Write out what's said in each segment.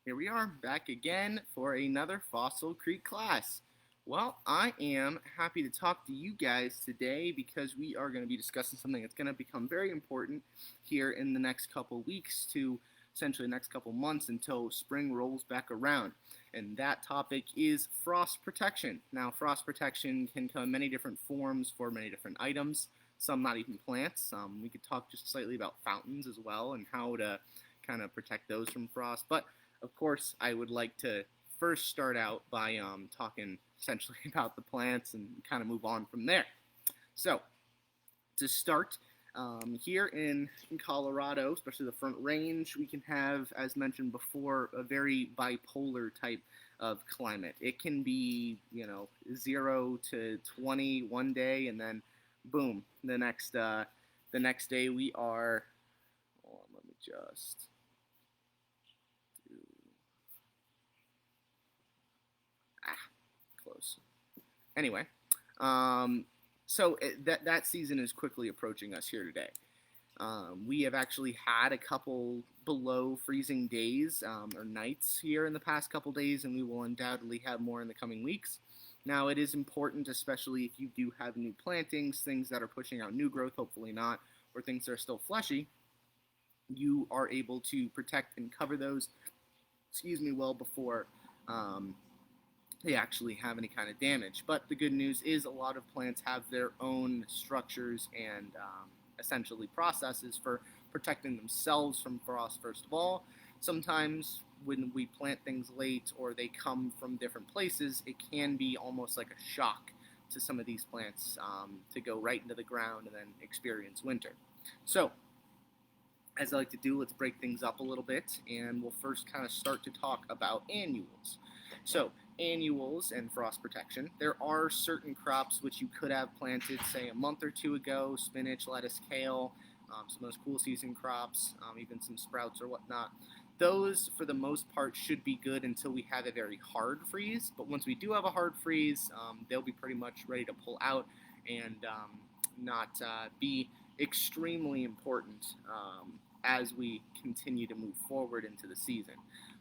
Here we are back again for another Fossil Creek class. Well, I am happy to talk to you guys today because we are going to be discussing something that's going to become very important here in the next couple weeks to essentially the next couple months until spring rolls back around. And that topic is frost protection. Now, frost protection can come in many different forms for many different items, some not even plants. We could talk just slightly about fountains as well and how to kind of protect those from frost. But of course, I would like to first start out by talking essentially about the plants and kind of move on from there. So, to start, here in Colorado, especially the Front Range, we can have, as mentioned before, a very bipolar type of climate. It can be, 0 to 20 one day, and then boom, the next day we are. Hold on, let me just do close. Anyway, that season is quickly approaching us here today. We have actually had a couple below freezing days or nights here in the past couple days, and we will undoubtedly have more in the coming weeks. Now, it is important, especially if you do have new plantings, things that are pushing out new growth, hopefully not, or things that are still fleshy, you are able to protect and cover those, well before they actually have any kind of damage. But the good news is a lot of plants have their own structures and essentially processes for protecting themselves from frost, first of all. Sometimes when we plant things late or they come from different places, it can be almost like a shock to some of these plants to go right into the ground and then experience winter. So, as I like to do, let's break things up a little bit, and we'll first kind of start to talk about annuals. So, annuals and frost protection. There are certain crops which you could have planted, say, a month or two ago: spinach, lettuce, kale, some of those cool season crops, even some sprouts or whatnot. Those, for the most part, should be good until we have a very hard freeze. But once we do have a hard freeze, they'll be pretty much ready to pull out and not be extremely important as we continue to move forward into the season.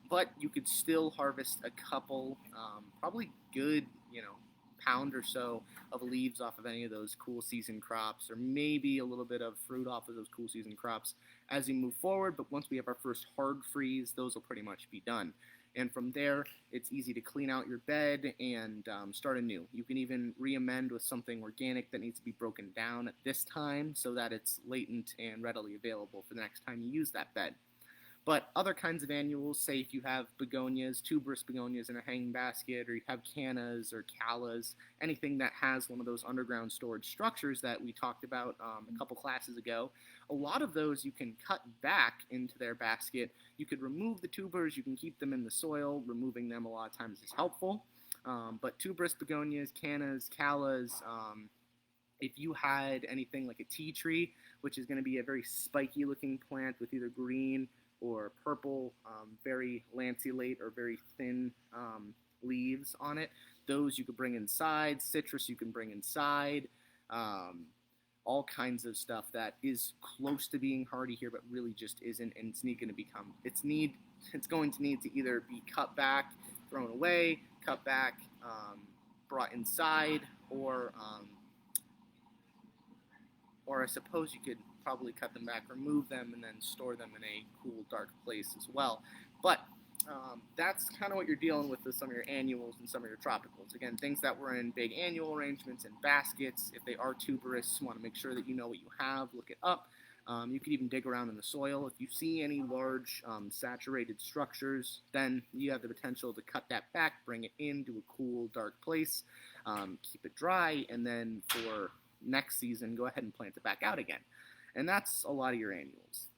But you could still harvest a couple, probably good, pound or so of leaves off of any of those cool season crops, or maybe a little bit of fruit off of those cool season crops as we move forward. But once we have our first hard freeze, those will pretty much be done. And from there, it's easy to clean out your bed and start anew. You can even re-amend with something organic that needs to be broken down at this time so that it's latent and readily available for the next time you use that bed. But other kinds of annuals, say if you have begonias, tuberous begonias in a hanging basket, or you have cannas or callas, anything that has one of those underground storage structures that we talked about a couple classes ago, a lot of those you can cut back into their basket. You could remove the tubers, you can keep them in the soil. Removing them a lot of times is helpful. But tuberous begonias, cannas, callas, if you had anything like a tea tree, which is going to be a very spiky looking plant with either green or purple, very lanceolate or very thin leaves on it, those you could bring inside. Citrus you can bring inside. All kinds of stuff that is close to being hardy here, but really just isn't, and it's going to need to either be cut back, thrown away, cut back, brought inside, or I suppose you could probably cut them back, remove them, and then store them in a cool, dark place as well. But that's kind of what you're dealing with some of your annuals and some of your tropicals. Again, things that were in big annual arrangements and baskets. If they are tuberous, you want to make sure that you know what you have, look it up. You could even dig around in the soil. If you see any large saturated structures, then you have the potential to cut that back, bring it into a cool, dark place, keep it dry, and then for next season, go ahead and plant it back out again. And that's a lot of your annuals.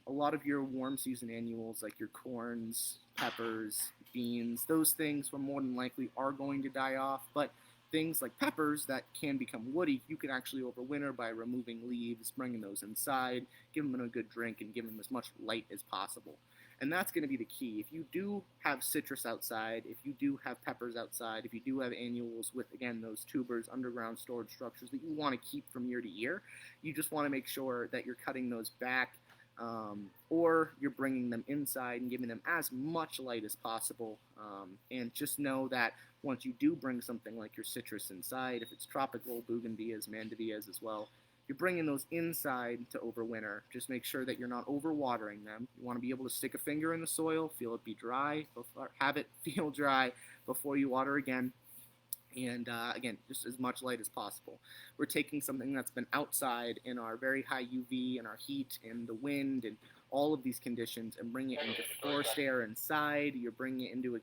A lot of your warm season annuals, like your corns, peppers, beans, those things will more than likely are going to die off. But things like peppers that can become woody, you can actually overwinter by removing leaves, bringing those inside, give them a good drink, and give them as much light as possible. And that's going to be the key. If you do have citrus outside, if you do have peppers outside, if you do have annuals with, again, those tubers, underground storage structures that you want to keep from year to year, you just want to make sure that you're cutting those back or you're bringing them inside and giving them as much light as possible. And just know that once you do bring something like your citrus inside, if it's tropical, bougainvilleas, mandevillas as well, you're bringing those inside to overwinter. Just make sure that you're not overwatering them. You want to be able to stick a finger in the soil, feel it be dry, have it feel dry before you water again. And again, just as much light as possible. We're taking something that's been outside in our very high UV and our heat and the wind and all of these conditions and bringing it into forced air inside. You're bringing it into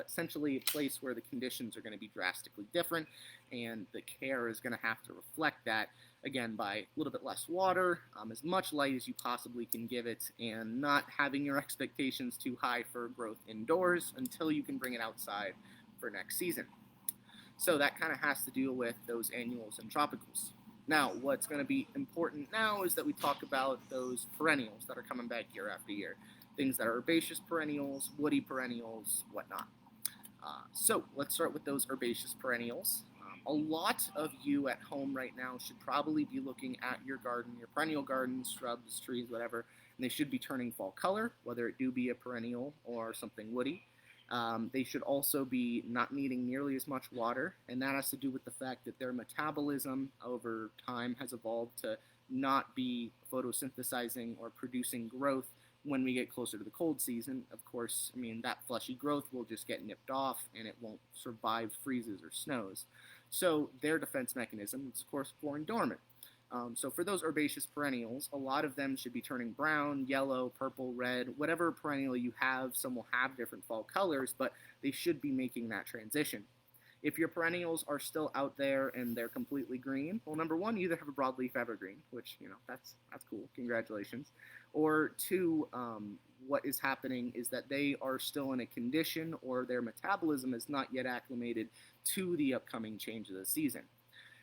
essentially a place where the conditions are going to be drastically different, and the care is going to have to reflect that, again, by a little bit less water, as much light as you possibly can give it, and not having your expectations too high for growth indoors until you can bring it outside for next season. So that kind of has to deal with those annuals and tropicals. Now, what's going to be important now is that we talk about those perennials that are coming back year after year. Things that are herbaceous perennials, woody perennials, whatnot. So let's start with those herbaceous perennials. A lot of you at home right now should probably be looking at your garden, your perennial gardens, shrubs, trees, whatever, and they should be turning fall color, whether it do be a perennial or something woody. They should also be not needing nearly as much water, and that has to do with the fact that their metabolism over time has evolved to not be photosynthesizing or producing growth when we get closer to the cold season. Of course, I mean, that fleshy growth will just get nipped off and it won't survive freezes or snows. So their defense mechanism is, of course, born dormant. So for those herbaceous perennials, a lot of them should be turning brown, yellow, purple, red, whatever perennial you have. Some will have different fall colors, but they should be making that transition. If your perennials are still out there and they're completely green, well, number one, you either have a broadleaf evergreen, which, that's cool, congratulations, or two, what is happening is that they are still in a condition or their metabolism is not yet acclimated to the upcoming change of the season.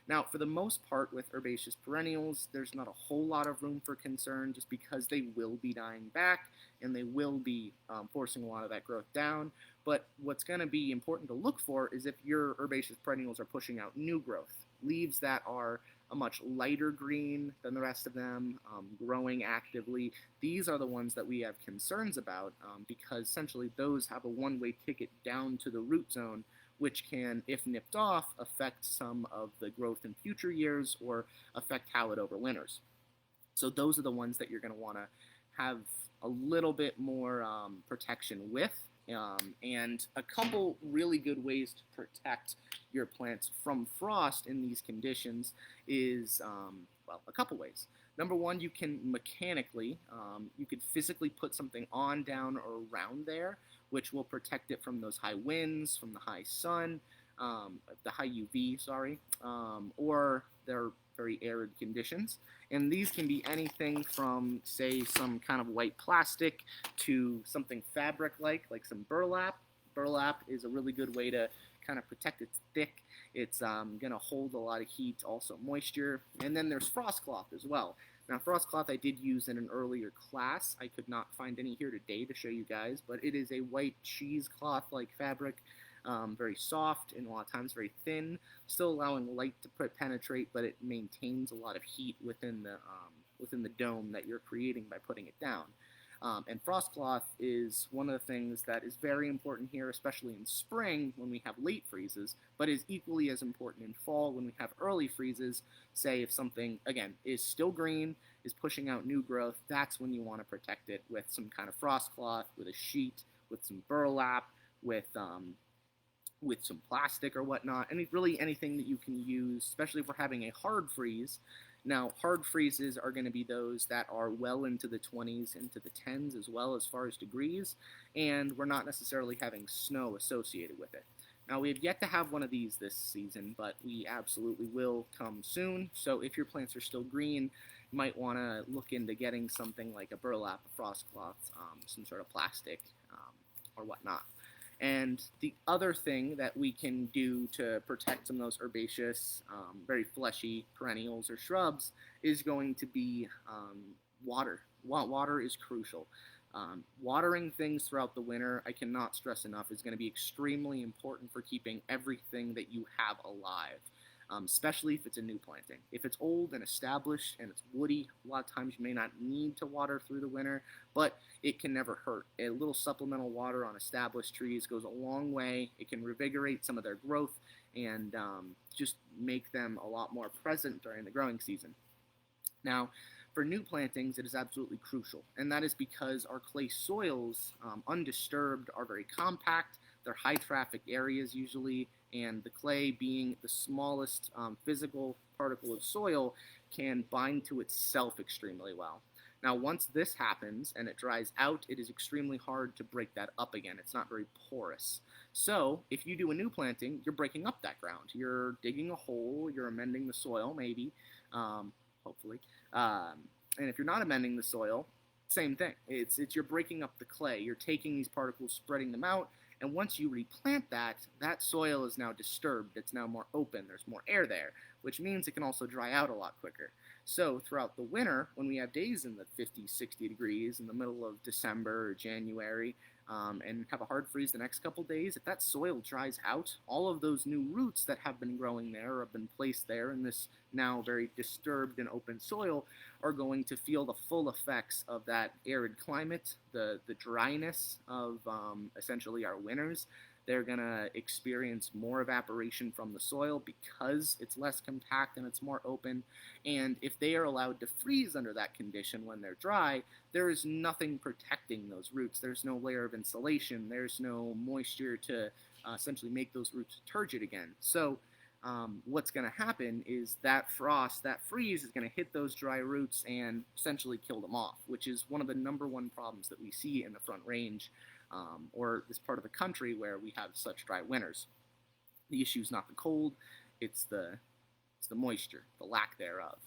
Now, for the most part with herbaceous perennials, there's not a whole lot of room for concern just because they will be dying back and they will be forcing a lot of that growth down. But what's going to be important to look for is if your herbaceous perennials are pushing out new growth, leaves that are a much lighter green than the rest of them, growing actively. These are the ones that we have concerns about because essentially those have a one-way ticket down to the root zone, which can, if nipped off, affect some of the growth in future years or affect how it overwinters. So those are the ones that you're going to want to have a little bit more protection with. And a couple really good ways to protect your plants from frost in these conditions is, well, a couple ways. Number one, you can mechanically, you could physically put something on, down, or around there, which will protect it from those high winds, from the high sun, the high UV, sorry, or their very arid conditions. And these can be anything from, say, some kind of white plastic to something fabric-like some burlap. Burlap is a really good way to kind of protect. It's thick. It's going to hold a lot of heat, also moisture. And then there's frost cloth as well. Now, frost cloth I did use in an earlier class. I could not find any here today to show you guys, but it is a white cheesecloth-like fabric, very soft and a lot of times very thin, still allowing light to penetrate, but it maintains a lot of heat within the dome that you're creating by putting it down. And frost cloth is one of the things that is very important here, especially in spring when we have late freezes, but is equally as important in fall when we have early freezes. Say if something, again, is still green, is pushing out new growth, that's when you want to protect it with some kind of frost cloth, with a sheet, with some burlap, with some plastic or whatnot, and really anything that you can use, especially if we're having a hard freeze. Now, hard freezes are going to be those that are well into the 20s, into the 10s as well as far as degrees, and we're not necessarily having snow associated with it. Now, we have yet to have one of these this season, but we absolutely will come soon. So if your plants are still green, you might want to look into getting something like a burlap, a frost cloth, some sort of plastic, or whatnot. And the other thing that we can do to protect some of those herbaceous, very fleshy perennials or shrubs is going to be water. Water is crucial. Watering things throughout the winter, I cannot stress enough, is going to be extremely important for keeping everything that you have alive. especially if it's a new planting. If it's old and established and it's woody, a lot of times you may not need to water through the winter, but it can never hurt. A little supplemental water on established trees goes a long way. It can revigorate some of their growth and just make them a lot more present during the growing season. Now, for new plantings, it is absolutely crucial, and that is because our clay soils, undisturbed, are very compact. They're high traffic areas usually, and the clay, being the smallest physical particle of soil, can bind to itself extremely well. Now, once this happens and it dries out, it is extremely hard to break that up again. It's not very porous. So, if you do a new planting, you're breaking up that ground. You're digging a hole, you're amending the soil, maybe, hopefully. And if you're not amending the soil, same thing. It's you're breaking up the clay. You're taking these particles, spreading them out, and once you replant that soil is now disturbed. It's now more open. There's more air there, which means it can also dry out a lot quicker. So throughout the winter, when we have days in the 50, 60 degrees in the middle of December or January, and have a hard freeze the next couple days, if that soil dries out, all of those new roots that have been growing there or have been placed there in this now very disturbed and open soil are going to feel the full effects of that arid climate, the dryness of essentially our winters. They're going to experience more evaporation from the soil because it's less compact and it's more open. And if they are allowed to freeze under that condition when they're dry, there is nothing protecting those roots. There's no layer of insulation. There's no moisture to essentially make those roots turgid again. So what's going to happen is that frost, that freeze is going to hit those dry roots and essentially kill them off, which is one of the number one problems that we see in the Front Range, or this part of the country where we have such dry winters. The issue is not the cold, it's the moisture, the lack thereof.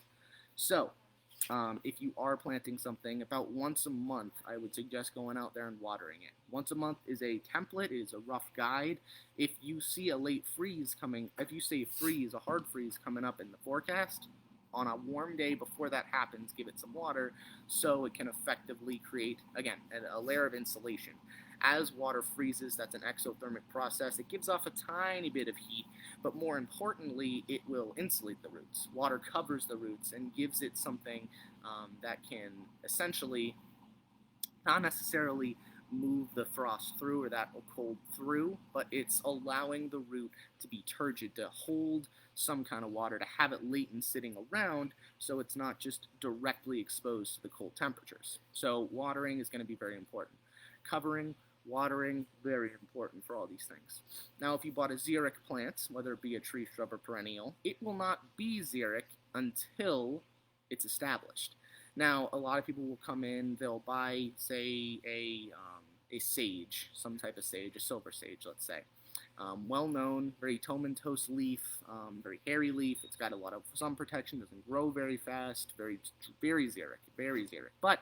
So, if you are planting something, about once a month, I would suggest going out there and watering it. Once a month is a template, it is a rough guide. If you see a late freeze coming, if you see a hard freeze coming up in the forecast, on a warm day before that happens, give it some water so it can effectively create, again, a layer of insulation. As water freezes, that's an exothermic process. It gives off a tiny bit of heat, but more importantly, it will insulate the roots. Water covers the roots and gives it something that can essentially not necessarily move the frost through or that cold through, but it's allowing the root to be turgid, to hold some kind of water, to have it latent sitting around so it's not just directly exposed to the cold temperatures. So watering is going to be very important. Covering, watering, very important for all these things. Now, if you bought a xeric plant, whether it be a tree, shrub, or perennial, it will not be xeric until it's established. Now, a lot of people will come in, they'll buy, say, a sage, some type of sage, a silver sage, let's say. Well-known, very tomentose leaf, very hairy leaf. It's got a lot of sun protection, doesn't grow very fast, very xeric, very xeric. But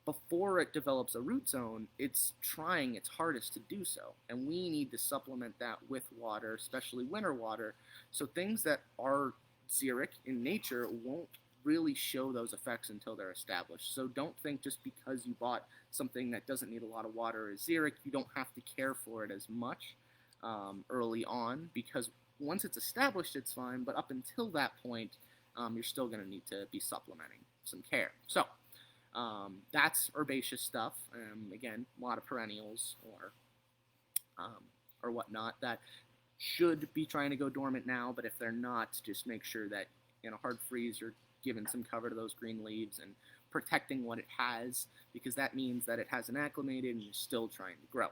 before it develops a root zone, it's trying its hardest to do so. And we need to supplement that with water, especially winter water. So things that are xeric in nature won't really show those effects until they're established. So don't think just because you bought something that doesn't need a lot of water as xeric, you don't have to care for it as much early on, because once it's established, it's fine. But up until that point, you're still going to need to be supplementing some care. So that's herbaceous stuff. Again, a lot of perennials or whatnot that should be trying to go dormant now, but if they're not, just make sure that in a hard freeze you're giving some cover to those green leaves and protecting what it has, because that means that it hasn't acclimated and you're still trying to grow.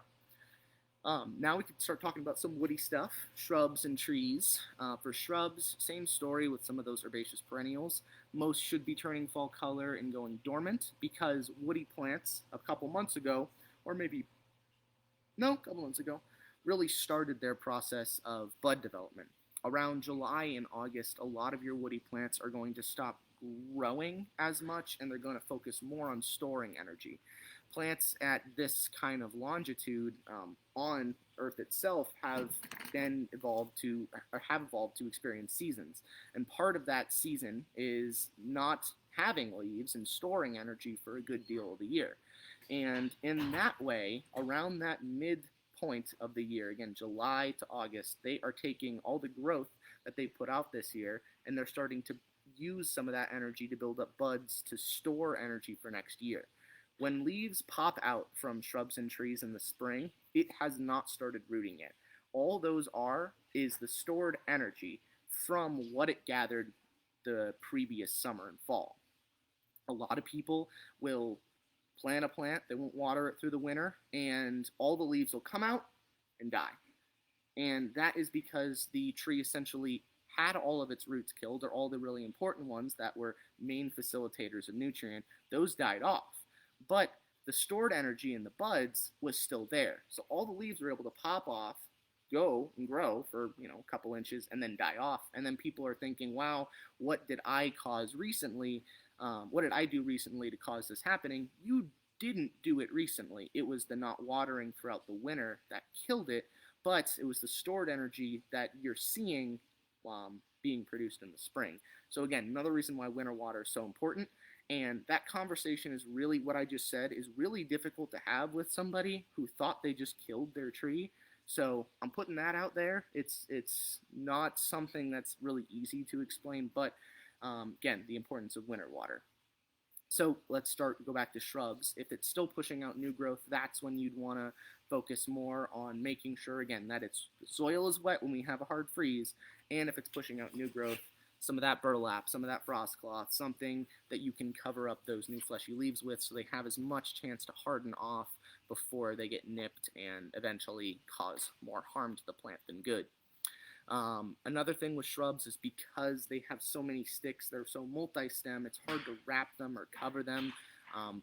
Now we can start talking about some woody stuff, shrubs and trees. For shrubs, same story with some of those herbaceous perennials. Most should be turning fall color and going dormant, because woody plants a couple months ago, or maybe, no, a couple months ago, really started their process of bud development. Around July and August, a lot of your woody plants are going to stop growing as much, and they're going to focus more on storing energy. Plants at this kind of longitude on Earth itself have evolved to experience seasons, and part of that season is not having leaves and storing energy for a good deal of the year. And in that way, around that mid point of the year, again, July to August, they are taking all the growth that they put out this year and they're starting to use some of that energy to build up buds to store energy for next year. When leaves pop out from shrubs and trees in the spring, it has not started rooting yet. All those are is the stored energy from what it gathered the previous summer and fall. A lot of people will plant a plant, they won't water it through the winter, and all the leaves will come out and die. And that is because the tree essentially had all of its roots killed, or all the really important ones that were main facilitators of nutrient, those died off. But the stored energy in the buds was still there. So all the leaves were able to pop off, go and grow for a couple inches, and then die off. And then people are thinking, wow, what did I cause recently? What did I do recently to cause this happening? You didn't do it recently. It was the not watering throughout the winter that killed it, but it was the stored energy that you're seeing being produced in the spring. So again, another reason why winter water is so important. And that conversation is really, what I just said, is really difficult to have with somebody who thought they just killed their tree. So I'm putting that out there. It's not something that's really easy to explain, but again, the importance of winter water. So let's go back to shrubs. If it's still pushing out new growth, that's when you'd want to focus more on making sure, again, that the soil is wet when we have a hard freeze, and if it's pushing out new growth, some of that burlap, some of that frost cloth, something that you can cover up those new fleshy leaves with so they have as much chance to harden off before they get nipped and eventually cause more harm to the plant than good. Another thing with shrubs is because they have so many sticks, they're so multi-stem, it's hard to wrap them or cover them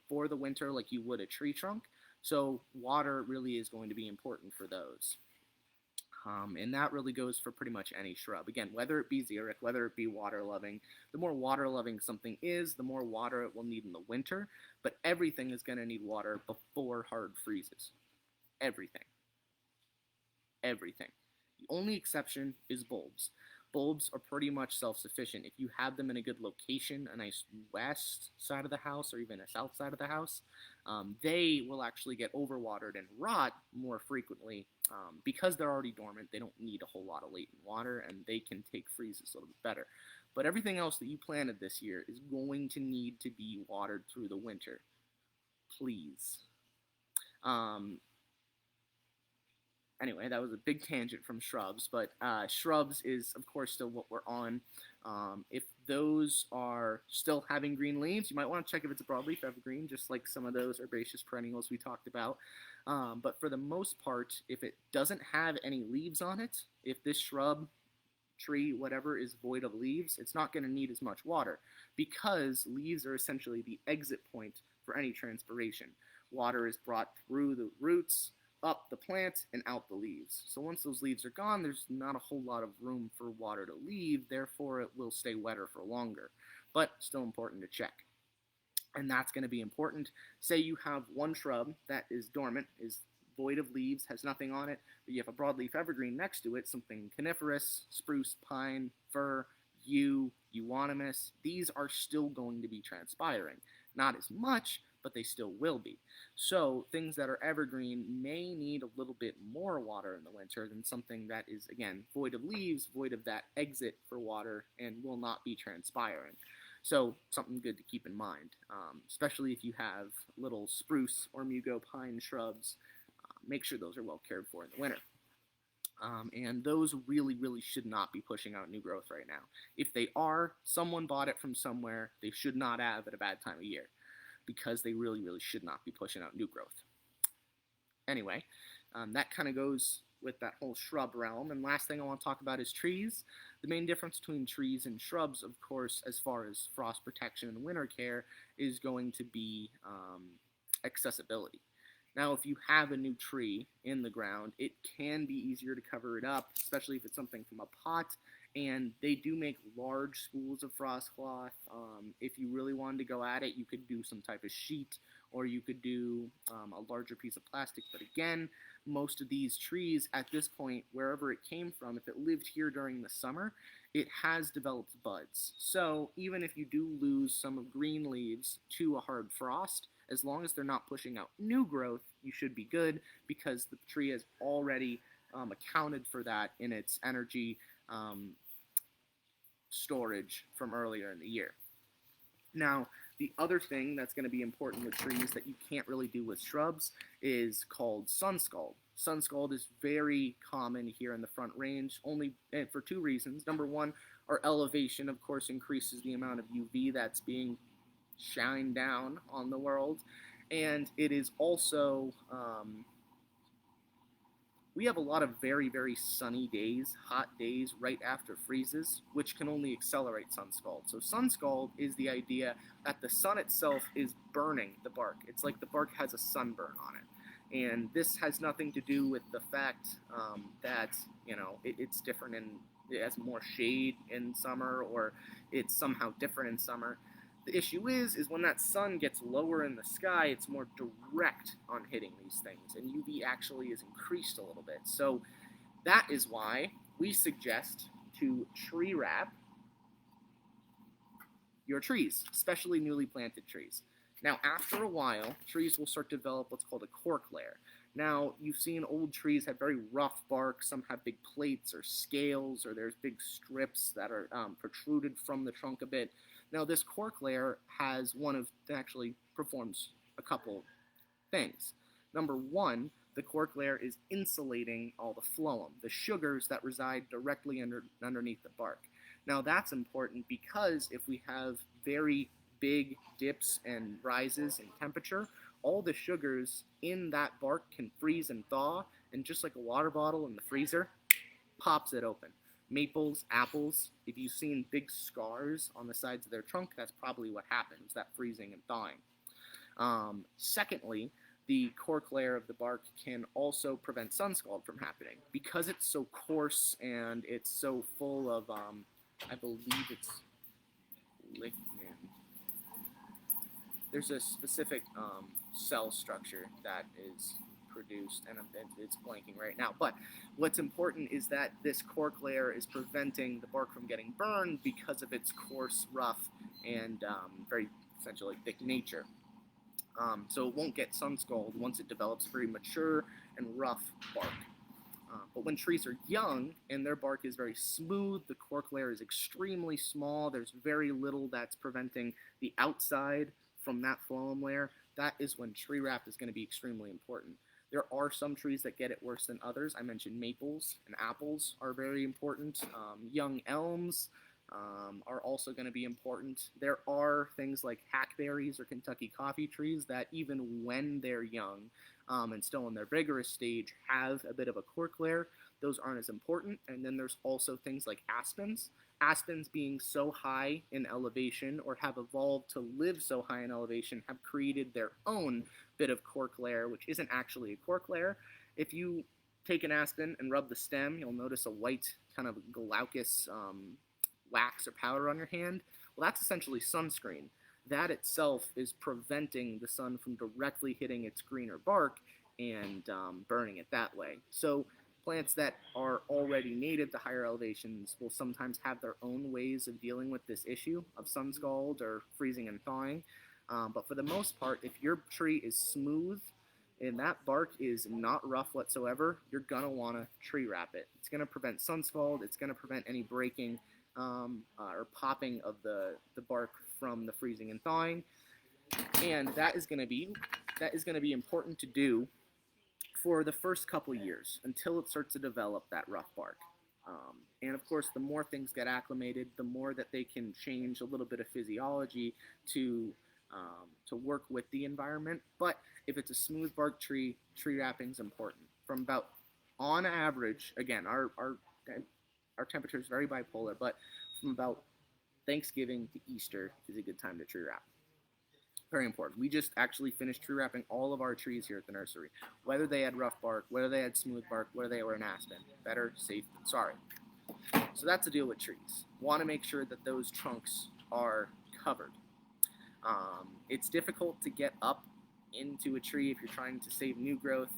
for the winter like you would a tree trunk. So water really is going to be important for those. And that really goes for pretty much any shrub. Again, whether it be xeric, whether it be water-loving, the more water-loving something is, the more water it will need in the winter. But everything is going to need water before hard freezes. Everything. Everything. The only exception is bulbs. Bulbs are pretty much self-sufficient. If you have them in a good location, a nice west side of the house or even a south side of the house, they will actually get overwatered and rot more frequently because they're already dormant. They don't need a whole lot of latent water, and they can take freezes a little bit better. But everything else that you planted this year is going to need to be watered through the winter. Please. Anyway, that was a big tangent from shrubs, but shrubs is, of course, still what we're on. If those are still having green leaves, you might want to check if it's a broadleaf evergreen, just like some of those herbaceous perennials we talked about. But for the most part, if it doesn't have any leaves on it, if this shrub, tree, whatever, is void of leaves, it's not going to need as much water because leaves are essentially the exit point for any transpiration. Water is brought through the roots, up the plant, and out the leaves. So once those leaves are gone, there's not a whole lot of room for water to leave, therefore it will stay wetter for longer. But still important to check. And that's going to be important. Say you have one shrub that is dormant, is void of leaves, has nothing on it, but you have a broadleaf evergreen next to it, something coniferous, spruce, pine, fir, yew, euonymus. These are still going to be transpiring. Not as much, but they still will be. So things that are evergreen may need a little bit more water in the winter than something that is, again, void of leaves, void of that exit for water, and will not be transpiring. So something good to keep in mind, especially if you have little spruce or mugo pine shrubs. Make sure those are well cared for in the winter. And those really, really should not be pushing out new growth right now. If they are, someone bought it from somewhere they should not have at a bad time of year, because they really, really should not be pushing out new growth. Anyway, that kind of goes with that whole shrub realm. And last thing I want to talk about is trees. The main difference between trees and shrubs, of course, as far as frost protection and winter care, is going to be accessibility. Now, if you have a new tree in the ground, it can be easier to cover it up, especially if it's something from a pot. And they do make large spools of frost cloth. If you really wanted to go at it, you could do some type of sheet, or you could do a larger piece of plastic. But again, most of these trees at this point, wherever it came from, if it lived here during the summer, it has developed buds. So even if you do lose some of green leaves to a hard frost, As long as they're not pushing out new growth, you should be good because the tree has already accounted for that in its energy storage from earlier in the year. Now, the other thing that's going to be important with trees that you can't really do with shrubs is called sun scald. Sun scald is very common here in the Front Range, only for two reasons. Number one, our elevation, of course, increases the amount of UV that's being shined down on the world, and it is also we have a lot of very, very sunny days, hot days right after freezes, which can only accelerate sun scald. So sun scald is the idea that the sun itself is burning the bark. It's like the bark has a sunburn on it. And this has nothing to do with the fact that, it's different and it has more shade in summer or it's somehow different in summer. The issue is when that sun gets lower in the sky, it's more direct on hitting these things, and UV actually is increased a little bit. So that is why we suggest to tree wrap your trees, especially newly planted trees. Now, after a while, trees will start to develop what's called a cork layer. Now, you've seen old trees have very rough bark. Some have big plates or scales, or there's big strips that are protruded from the trunk a bit. Now, this cork layer actually performs a couple things. Number one, the cork layer is insulating all the phloem, the sugars that reside directly underneath the bark. Now, that's important because if we have very big dips and rises in temperature, all the sugars in that bark can freeze and thaw, and just like a water bottle in the freezer, pops it open. Maples, apples, if you've seen big scars on the sides of their trunk, that's probably what happens, that freezing and thawing. Secondly, the cork layer of the bark can also prevent sun scald from happening. Because it's so coarse and it's so full of, I believe it's lignin. There's a specific cell structure that is produced, and it's blanking right now. But what's important is that this cork layer is preventing the bark from getting burned because of its coarse, rough, and very essentially thick nature. So it won't get sun scald once it develops very mature and rough bark. But when trees are young and their bark is very smooth, the cork layer is extremely small, there's very little that's preventing the outside from that phloem layer, that is when tree wrap is going to be extremely important. There are some trees that get it worse than others. I mentioned maples and apples are very important. Young elms are also going to be important. There are things like hackberries or Kentucky coffee trees that even when they're young and still in their vigorous stage have a bit of a cork layer. Those aren't as important. And then there's also things like aspens. Aspens being so high in elevation or have evolved to live so high in elevation have created their own bit of cork layer, which isn't actually a cork layer. If you take an aspen and rub the stem, you'll notice a white kind of glaucous wax or powder on your hand. Well, that's essentially sunscreen. That itself is preventing the sun from directly hitting its greener bark and burning it that way. So plants that are already native to higher elevations will sometimes have their own ways of dealing with this issue of sun scald or freezing and thawing. But for the most part, if your tree is smooth and that bark is not rough whatsoever, you're going to want to tree wrap it. It's going to prevent sun scald. It's going to prevent any breaking or popping of the bark from the freezing and thawing. And that is going to be important to do for the first couple years until it starts to develop that rough bark. And of course, the more things get acclimated, the more that they can change a little bit of physiology to work with the environment. But if it's a smooth bark tree, tree wrapping is important. From about, on average, again, our temperature is very bipolar, but from about Thanksgiving to Easter is a good time to tree wrap. Very important. We just actually finished tree wrapping all of our trees here at the nursery. Whether they had rough bark, whether they had smooth bark, whether they were an aspen. Better safe than sorry. So that's the deal with trees. Want to make sure that those trunks are covered. It's difficult to get up into a tree if you're trying to save new growth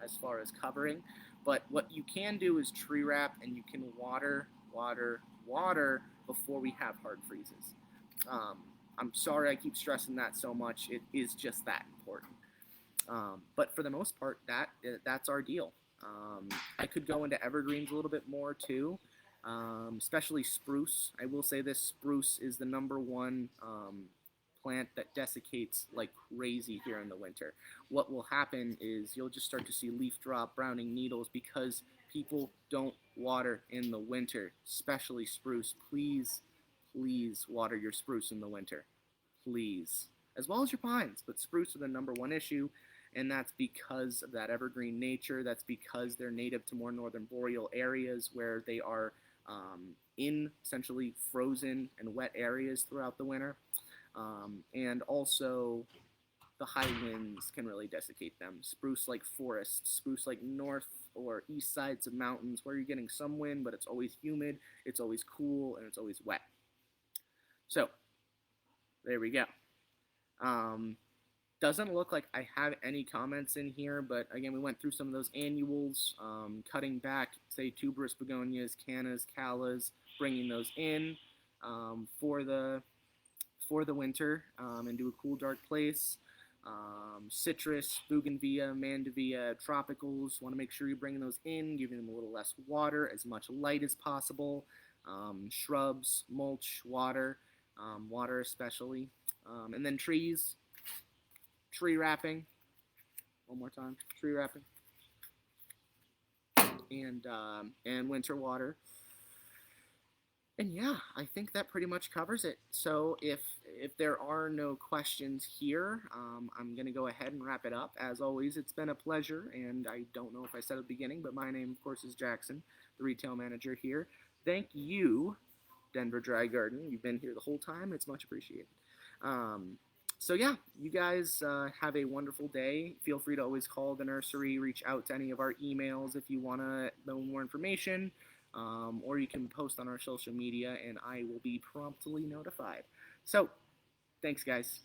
as far as covering. But what you can do is tree wrap, and you can water before we have hard freezes. I'm sorry I keep stressing that so much. It is just that important. But for the most part, that's our deal. I could go into evergreens a little bit more too, especially spruce. I will say this: spruce is the number one plant that desiccates like crazy here in the winter. What will happen is you'll just start to see leaf drop, browning needles because people don't water in the winter, especially spruce. Please, please water your spruce in the winter. Please. As well as your pines, but spruce are the number one issue, and that's because of that evergreen nature. That's because they're native to more northern boreal areas where they are in essentially frozen and wet areas throughout the winter. And also, the high winds can really desiccate them. Spruce like forests, spruce like north or east sides of mountains where you're getting some wind, but it's always humid, it's always cool, and it's always wet. So, there we go. Doesn't look like I have any comments in here, but again, we went through some of those annuals, cutting back, say, tuberous begonias, cannas, callas, bringing those in for the winter into a cool, dark place. Citrus, bougainvillea, mandevilla, tropicals. Want to make sure you're bringing those in, giving them a little less water, as much light as possible. Shrubs, mulch, water, water especially. And then trees, tree wrapping. One more time, tree wrapping. And winter water. And yeah, I think that pretty much covers it. So if there are no questions here, I'm going to go ahead and wrap it up. As always, it's been a pleasure, and I don't know if I said at the beginning, but my name, of course, is Jackson, the retail manager here. Thank you, Denver Dry Garden. You've been here the whole time. It's much appreciated. So yeah, you guys have a wonderful day. Feel free to always call the nursery, reach out to any of our emails if you want to know more information. Or you can post on our social media and I will be promptly notified. So, thanks guys.